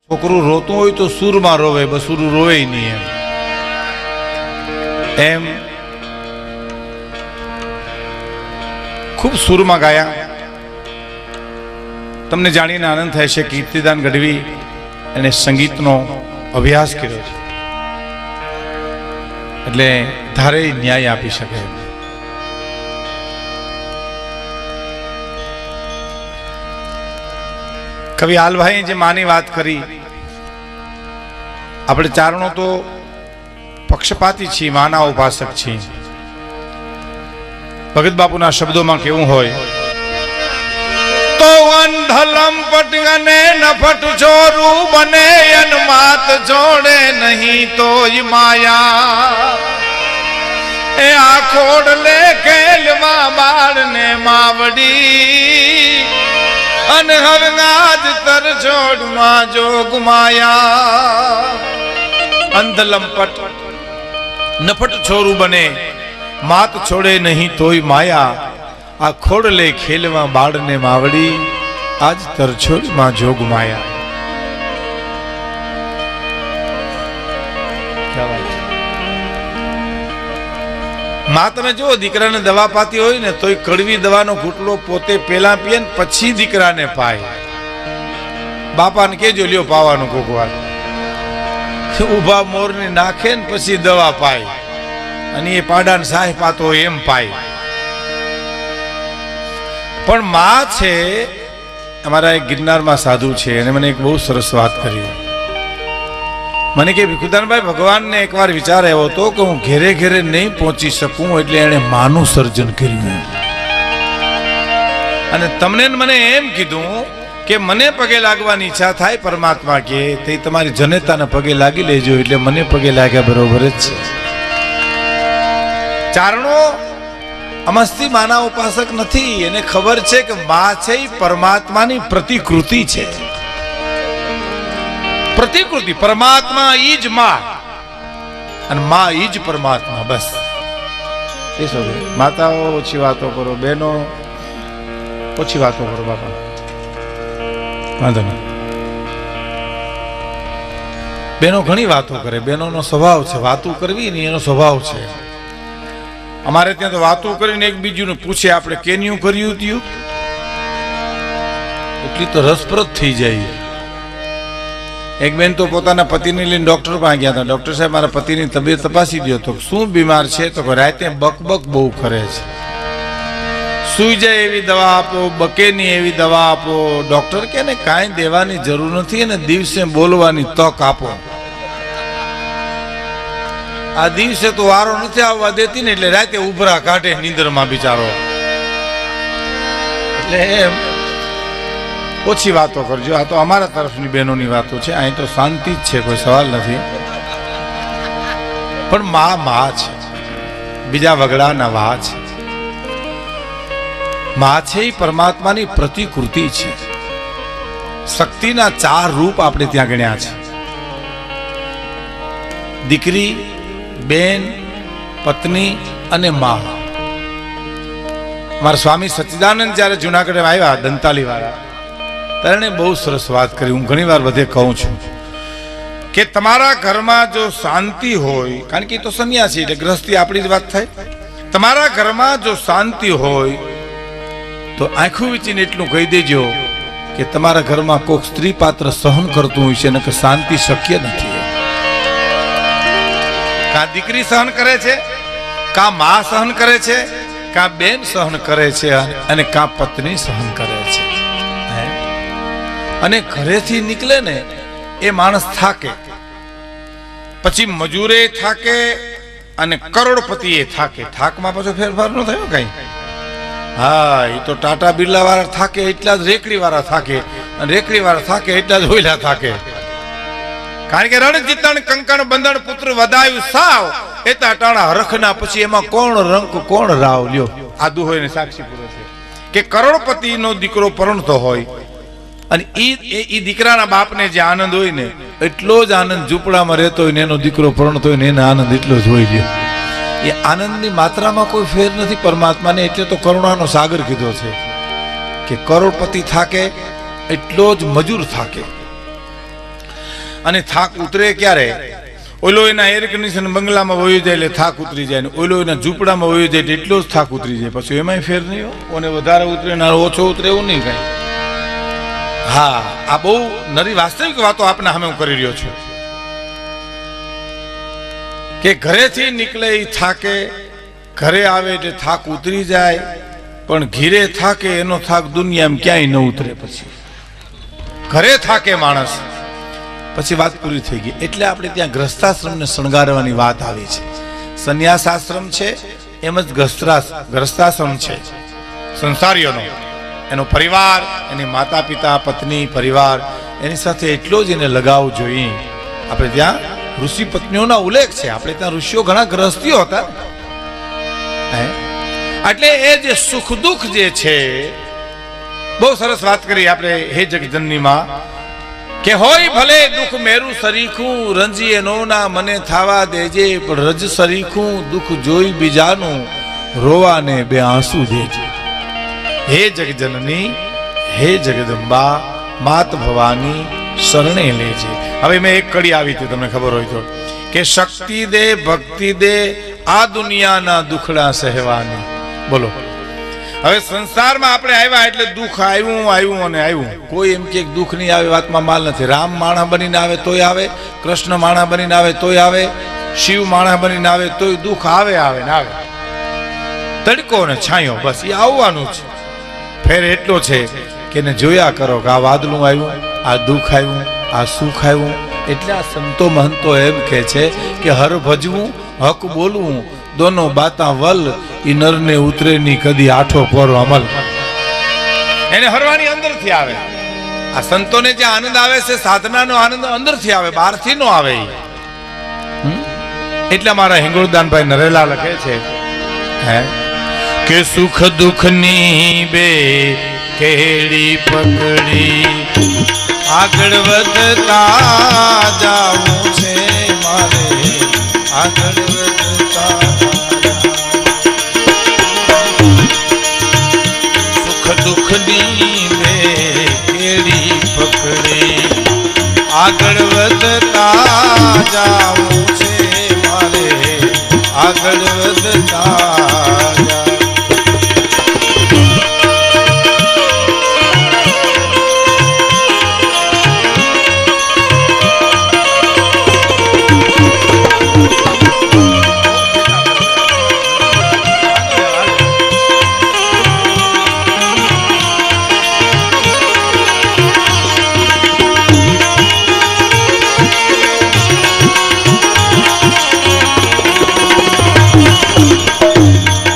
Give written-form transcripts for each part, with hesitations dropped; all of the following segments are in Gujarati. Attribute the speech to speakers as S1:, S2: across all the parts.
S1: છોકરું રોતું હોય તો સૂરમાં રોવે, બસુરું રોવે નહીં. એમ ખૂબ સૂરમાં ગાયા. તમને જાણીને આનંદ થાય છે. કીર્તિદાન ગઢવી એને સંગીતનો અભ્યાસ કર્યો છે, એટલે ધારે ન્યાય આપી શકે. કવિ હાલભાઈ જે માની વાત કરી, આપણે ચારણો તો પક્ષપાતી છીએ, માના ઉપાસક છીએ. ભગત બાપુના શબ્દોમાં કેવું હોય તો અંધલમ પટગને નફટ ચોરું બને અન માત જોડે નહીં તોય માયા. એ આખોડ લે કેલમાં બાળને માવડી અન હરનાદ તર જોડમાં જોગ માયા. અંધલંપટ નફટ છોરું બને માત છોડે નહીં તોય માયા. આ ખોડલે ખેલમાં બાળને માવડી આજ તરછોડમાં જોગ માયા. માં તમે જો દીકરાને દવા પાતી હોય ને તોય કડવી દવાનો ઘૂંટલો પોતે પેલા પીએ ને પછી દીકરાને પાય. બાપાને કેજો લ્યો પાવાનું કોક વાર, ઉભા મોરને નાખે ને પછી દવા પાય, અને એ પાડાને સાહ પાતો હોય એમ પાય. પણ માં છે. અમારા એક ગિરનારમાં સાધુ છે, અને મને એક બહુ સરસ વાત કરી. મને કે ભીખુદાનભાઈ, ભગવાનને એકવાર વિચાર આવ્યો હતો કે હું ઘેરે ઘેરે નહીં પહોંચી શકું, એટલે એણે માનું સર્જન કર્યું. અને તમને મને એમ કીધું કે મને પગે લાગવાની ઈચ્છા થાય પરમાત્મા કે તે તમારી જનતાને પગે લાગી લેજો, એટલે મને પગે લાગ્યા બરોબર જ છે. ચારણો અમસ્તી માના ઉપાસક નથી. એને ખબર છે કે માં છે એ પરમાત્માની પ્રતિકૃતિ છે. પ્રતિકૃતિ પરમાત્મા ઈ જ માં, અને માં ઈ જ પરમાત્મા. બસ એ શું. માતાઓ ઓછી વાતો કરો, બહેનો ઓછી વાતો કરો. બાપા વાંધો નહીં. બહેનો ઘણી વાતો કરે, બહેનોનો સ્વભાવ છે. વાતો કરવી ને એનો સ્વભાવ છે. અમારે ત્યાં તો વાતો કરીને એકબીજું પૂછે આપણે કેન્યું કર્યું ત્યું, એટલી તો રસપ્રદ થઈ જાય. એક બેન તો પોતાના પતિને લઈને ડોક્ટર પાસે ગયા હતા. ડોક્ટર સાહેબ, મારા પતિની તબિયત તપાસી દો. તો શું બીમાર છે? તો રાતે બકબક બહુ કરે છે, સુઈ જાય એવી દવા આપો, બકે નહીં એવી દવા આપો. ડોક્ટર કે ને કાંઈ દેવાની જરૂર નથી, અને દિવસે બોલવાની તક આપો. આ દિવસે તો વારો નથી આવવા દેતી ને, એટલે રાતે ઉભરા કાઢે નીંદરમાં બિચારો. એટલે એમ ઓછી વાતો કરજો. આ તો અમારા તરફની બહેનોની વાતો છે. અહીં તો શાંતિ જ છે, કોઈ સવાલ નથી. પણ માં છે, બીજા વગડાના વા છે. માં છે એ પરમાત્માની પ્રતિકૃતિ છે. શક્તિના 4 રૂપ આપણે ત્યાં ગણ્યા છે: દીકરી, બેન, પત્ની અને માં. મારા સ્વામી સચ્ચિદાનંદ જયારે જુનાગઢ આવ્યા, દંતાલી વાળા, ત્યારે બહુ સરસ વાત કરી. હું ઘણી વાર બધે કહું છું કે તમારા ઘરમાં જો શાંતિ હોય, કારણ કે એ તો સંન્યાસી એટલે ગ્રહસ્થી આપણી જ વાત થાય. તમારા ઘરમાં જો શાંતિ હોય તો આંખું વીચીને એટલું કહી દેજો કે તમારા ઘરમાં કોઈક સ્ત્રી પાત્ર સહન કરતું હોય છે, ને કે શાંતિ શક્ય નથી. કા દીકરી સહન કરે છે, કા માં સહન કરે છે, કા બેન સહન કરે છે, અને કા પત્ની સહન કરે છે. અને ઘરેથી નીકળે ને એ માણસ થાકે, પછી મજૂરે થાકે અને કરોડપતિ એ થાકે. થાકમાં પાછો ફેરફાર ન થયો કઈ. હા, એ તો ટાટા બિરલા વાળા થાકે એટલા જ રેકડી વાળા થાકે, અને રેકડી વાળા થાકે એટલા જ હોયલા થાકે. કારણ કે રણજીતણ કંકણ બંધણ પુત્ર વધાયું સાવ, એતા ટાણા હરખના પછી એમાં કોણ રંક કોણ રાવ લ્યો. આ દુહોયને સાક્ષી પૂરો છે કે કરોડપતિ નો દીકરો પરણતો હોય, અને ઈ દીકરાના બાપને જે આનંદ હોય ને, એટલો જ આનંદ ઝૂંપડામાં રહેતો હોય ને એનો દીકરો પરણતો હોય ને એને આનંદ એટલો જ હોય છે. એ આનંદની માત્રામાં કોઈ ફેર નથી પરમાત્માને. એટલે તો કરુણાનો સાગર કીધો છે કે કરોડપતિ થાકે એટલો જ મજૂર થાકે. અને થાક ઉતરે ક્યારે? ઓલો એના એર કન્ડિશન બંગલામાં વયો જાય એટલે થાક ઉતરી જાય, ઓલો એના ઝૂંપડામાં વયો જાય એટલો જ થાક ઉતરી જાય. પછી એમાંય ફેર નહીં, ઓને વધારે ઉતરે ને ઓછો ઉતરે એવું નહીં કઈ. હા, આ બહુ નરી વાસ્તવિક વાતો આપને સામે હું કરી રહ્યો છું કે ઘરેથી નીકળે એ થાકે, ઘરે આવે એટલે થાક ઉતરી જાય, પણ ઘીરે થાકે એનો થાક દુનિયામાં ક્યાંય ન ઉતરે. પછી ઘરે થાકે માણસ, પછી વાત પૂરી થઈ ગઈ. એટલે આપણે ત્યાં ગ્રસ્તાશ્રમને શણગારવાની વાત આવી છે. સંન્યાસ આશ્રમ છે એમ જ ગ્રસ્તાશ્રમ છે સંસારીઓનો, એનો પરિવાર, એની માતા પિતા, પત્ની, પરિવાર, એની સાથે એટલો જ એને લગાવ જોઈએ. આપણે ત્યાં ઋષિ પત્નીઓના ઉલ્લેખ છે. આપણે ત્યાં ઋષિઓ ઘણા ગ્રસ્તીઓ હતા. એટલે એ જે સુખ દુઃખ જે છે, બહુ સરસ વાત કરી આપણે હે જગજનની માં કે હોય ભલે દુઃખ મેરું સરીખું, રંજી એનો ના મને થાવા દેજે, પણ રજ સરીખું દુઃખ જોઈ બીજાનું, રોવાને બે આંસુ દેજે. હે જગજનની, હે જગદંબા, માત ભવાની શરણે લેજે. હવે મેં એક કડી આવી હતી, તમને ખબર હોય તો, કે શક્તિ દે, ભક્તિ દે, આ દુનિયાના દુખડા સહેવાની. બોલો, હવે સંસારમાં આપણે આવ્યા એટલે દુઃખ આવ્યું અને આવ્યું. કોઈ એમ કે દુઃખ નહીં આવે વાતમાં માલ નથી. રામ માણસ બનીને આવે તોય આવે, કૃષ્ણ માણસ બનીને આવે તોય આવે, શિવ માણસ બનીને આવે તોય દુઃખ આવે ને આવે. તડકો ને છાંયો, બસ એ આવવાનું છે. ફેર એટલો છે કે એને જોયા કરો કે આ વાદળું આવ્યું, આ દુઃખ આવ્યું, આ સુખ આવ્યું. એટલે આ સંતો મહંતો એમ કહે છે કે હર ભજવું, હક બોલવું, દોનો બાતા વલ, ઈ નરને ઉતરે ની કદી આઠો પર અમલ. એને હરવાની અંદરથી આવે. આ સંતોને જે આનંદ આવે છે, સાધનાનો આનંદ અંદરથી આવે, બહારથી નો આવે. એટલે મારા હિંગોળદાનભાઈ નરેલા લખે છે કે સુખ દુઃખ ની બે કેડી પકડી, આગળ વધતા જાવું છે મારે, આગળ વધતા. સુખ દુઃખ ની બે કેડી પકડી, આગળ વધતા જાવું છે મારે, આગળ વધતા.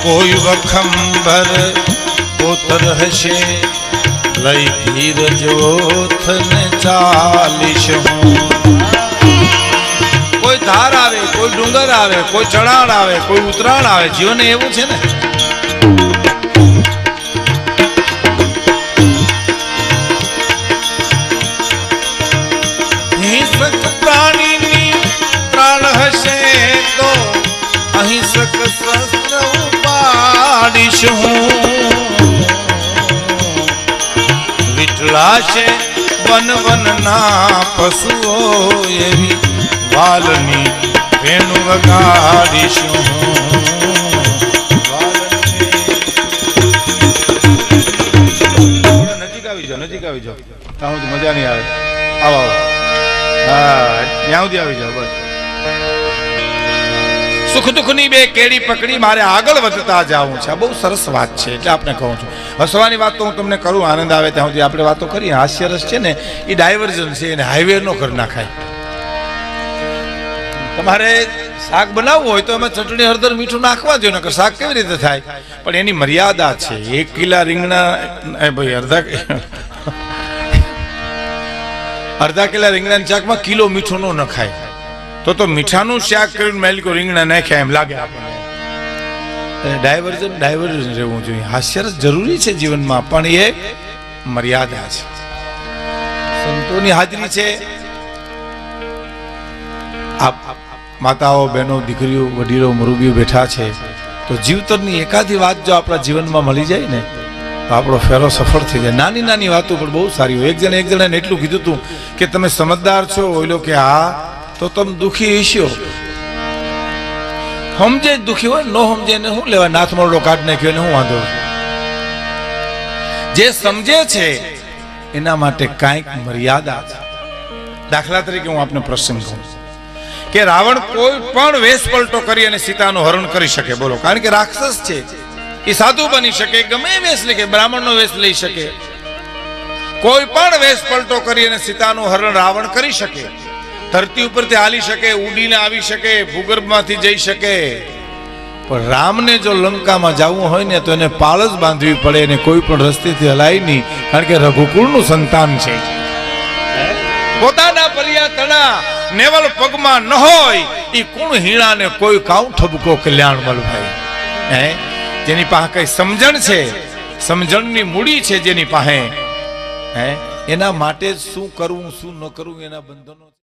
S1: કોઈ વખંબર કોતર હશે, લઈ ધીરજ ઓથને ચાલીશ હું. કોઈ ધાર આવે, કોઈ ડુંગર આવે, કોઈ ચઢાણ આવે, કોઈ ઉતરાણ આવે. જીવન એવું છે ને. હિંસક પ્રાણીની પ્રાણ હશે તો અહિંસક શસ્ત્ર ઉપાડીશ હું. વિઠલા છે વન વનના પશુઓ એવી, વાલની વેણુ વગાડીશ હું. નજીક આવી જાઓ, નજીક આવી જાઓ. ત્યાં સુધી મજા નહીં આવે. આવો આવો, હા ત્યાં સુધી આવી જાઓ. બસ સુખ દુઃખની બે કેડી પકડી મારે આગળ વધતા જાવું છે. આ બહુ સરસ વાત છે. એટલે આપણે કહું છું, હસવાની વાત તો હું તમને કરું, આનંદ આવે ત્યાં સુધી આપણે વાતો કરીએ. હાસ્યરસ છે ને એ ડાયવર્ઝન છે, એને હાઈવે નો કરી નાખાય. તમારે શાક બનાવવું હોય તો એમાં ચટણી, હળદર, મીઠું નાખવા જોઈએ, નકર શાક કેવી રીતે થાય? પણ એની મર્યાદા છે. 1 કિલા રીંગણા, ભાઈ અડધા કિલા રીંગણાના શાકમાં કિલો મીઠું ન નખાય. તો મીઠાનું શાક કરીને મેલિકો રીંગણા નાખ્યા એમ લાગે આપણને. ડાયવર્ઝન રહેવું જોઈએ. હાસ્યરસ જરૂરી છે જીવનમાં, પણ એ મર્યાદા છે. સંતોની હાજરી છે. માતાઓ, બહેનો, દીકરીઓ, વડીલો, મુરબીઓ બેઠા છે, તો જીવતરની એકાદી વાત જો આપણા જીવનમાં મળી જાય ને તો આપણો ફેરો સફળ થઈ જાય. નાની નાની વાતો પણ બહુ સારી હોય. એક જણાને એટલું કીધું હતું કે તમે સમજદાર છો, ઓઈલો કે હા, તો તમે દુખી હશો. સમજે દુખી હોય, નો સમજે ને શું લેવા, નાથ મોરડો કાઢ નાખ્યો ને શું વાંધો. જે સમજે છે એના માટે કાંઈક મર્યાદા છે. દાખલા તરીકે હું આપને પ્રસંગ કહું કે રાવણ કોઈ પણ વેશ પલટો કરી અને સીતાનું હરણ કરી શકે. બોલો, કારણ કે રાક્ષસ છે, એ સાધુ બની શકે, ગમે વેશ લે, બ્રાહ્મણનો વેશ લઈ શકે, કોઈ પણ વેશ પલટો કરી અને સીતાનું હરણ રાવણ કરી શકે. ધરતી ઉપરથી હાલી શકે, ઉડીને આવી શકે, ભૂગર્ભમાંથી જઈ શકે. પણ રામને જો લંકામાં જવું હોય ને તો એને પાળ જ બાંધવી પડે, અને કોઈ પણ રસ્તેથી હલાય નહીં, કારણ કે રઘુકુળનું સંતાન છે. પોતાના પર્યા તણા નેવલ પગમાં ન હોય ઈ કુણ હીણા ને કોઈ કાઉ ઠબકો કલ્યાણ મલભાઈ. જેની પાસે કઈ સમજણ છે, સમજણની મૂડી છે જેની પાસે, એના માટે શું કરવું શું ન કરવું એના બંધનો